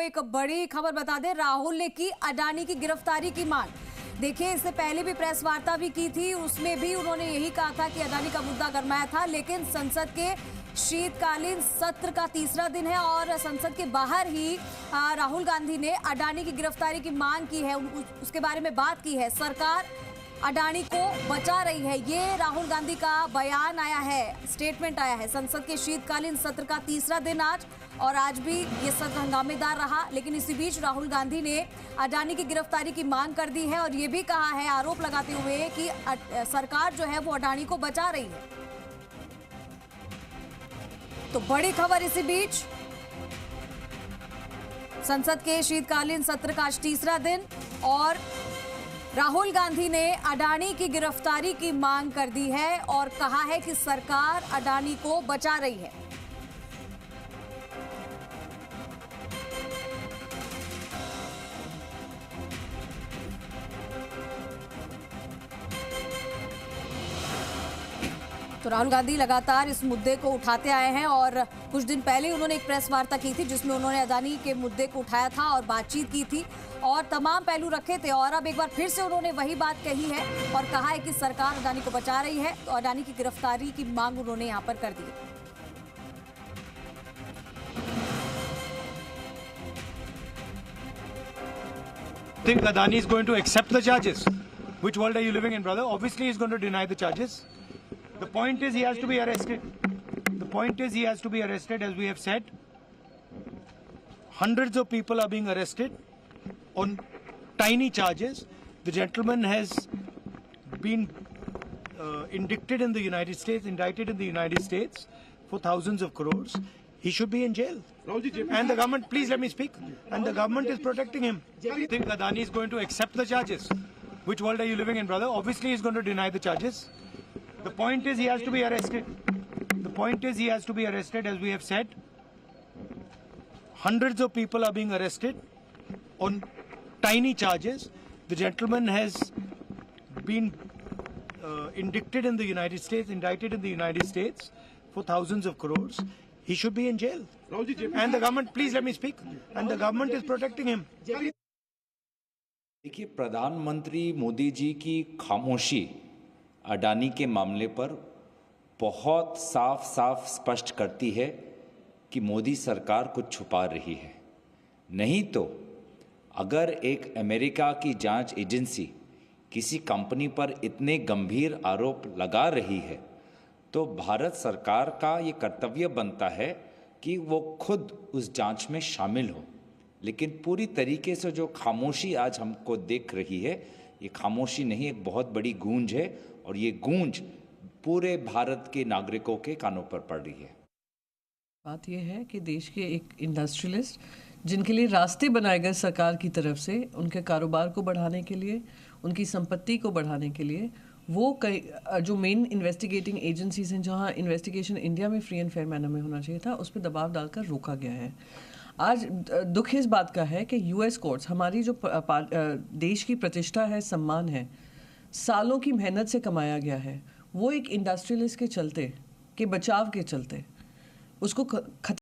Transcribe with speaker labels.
Speaker 1: एक बड़ी खबर बता दें, राहुल ने की अडानी की गिरफ्तारी की मांग। देखिए, इससे पहले भी प्रेस वार्ता भी की थी, उसमें भी उन्होंने यही कहा था कि अडानी का मुद्दा गरमाया था। लेकिन संसद के शीतकालीन सत्र का तीसरा दिन है और संसद के बाहर ही राहुल गांधी ने अडानी की गिरफ्तारी की मांग की है, उसके बारे में बात की है। सरकार अडानी को बचा रही है, ये राहुल गांधी का बयान आया है, स्टेटमेंट आया है। संसद के शीतकालीन सत्र का तीसरा दिन आज, और आज भी ये सत्र हंगामेदार रहा। लेकिन इसी बीच राहुल गांधी ने अडानी की गिरफ्तारी की मांग कर दी है और ये भी कहा है, आरोप लगाते हुए, कि सरकार जो है वो अडानी को बचा रही है। तो बड़ी खबर इसी बीच, संसद के शीतकालीन सत्र का आज तीसरा दिन और राहुल गांधी ने अडानी की गिरफ्तारी की मांग कर दी है और कहा है कि सरकार अडानी को बचा रही है। तो राहुल गांधी लगातार इस मुद्दे को उठाते आए हैं और कुछ दिन पहले उन्होंने एक प्रेस वार्ता की थी जिसमें उन्होंने अडानी के मुद्दे को उठाया था और बातचीत की थी और तमाम पहलू रखे थे। और अब एक बार फिर से उन्होंने वही बात कही है और कहा है कि सरकार अडानी को बचा रही है। तो अडानी की गिरफ्तारी की मांग उन्होंने यहां पर कर दी है।
Speaker 2: Think Adani is going to accept the charges? Which world are you living in, brother? Obviously, he's going to deny the charges. The point is, he has to be arrested. The point is, he has to be arrested, as we have said. Hundreds of people are being arrested on tiny charges. The gentleman has been indicted in the United States for thousands of crores. He should be in jail. And the government, please let me speak. And the government is protecting him. Think Adani is going to accept the charges? Which world are you living in, brother? Obviously, he's going to deny the charges. The point is, he has to be arrested. The point is, he has to be arrested, as we have said. Hundreds of people are being arrested on tiny charges. The gentleman has been indicted in the United States for thousands of crores. He should be in jail. And the government, please let me speak. And the government is protecting him.
Speaker 3: देखिए, प्रधानमंत्री मोदी जी की खामोशी अडानी के मामले पर बहुत साफ स्पष्ट करती है कि मोदी सरकार कुछ छुपा रही है। नहीं तो अगर एक अमेरिका की जांच एजेंसी किसी कंपनी पर इतने गंभीर आरोप लगा रही है तो भारत सरकार का ये कर्तव्य बनता है कि वो खुद उस जांच में शामिल हो। लेकिन पूरी तरीके से जो खामोशी आज हमको देख रही है, ये खामोशी नहीं, एक बहुत बड़ी गूंज है और ये गूंज पूरे भारत के नागरिकों के कानों पर पड़ रही है।
Speaker 4: बात यह है कि देश के एक इंडस्ट्रियलिस्ट जिनके लिए रास्ते बनाए गए सरकार की तरफ से उनके कारोबार को बढ़ाने के लिए, उनकी संपत्ति को बढ़ाने के लिए, वो कई जो मेन इन्वेस्टिगेटिंग एजेंसीज हैं जहां इन्वेस्टिगेशन इंडिया में फ्री एंड फेयर मैनर में होना चाहिए था, उस पर दबाव डालकर रोका गया है। आज दुख इस बात का है कि यूएस कोर्ट्स, हमारी जो देश की प्रतिष्ठा है, सम्मान है, सालों की मेहनत से कमाया गया है, वो एक इंडस्ट्रियलिस्ट के चलते, के बचाव के चलते उसको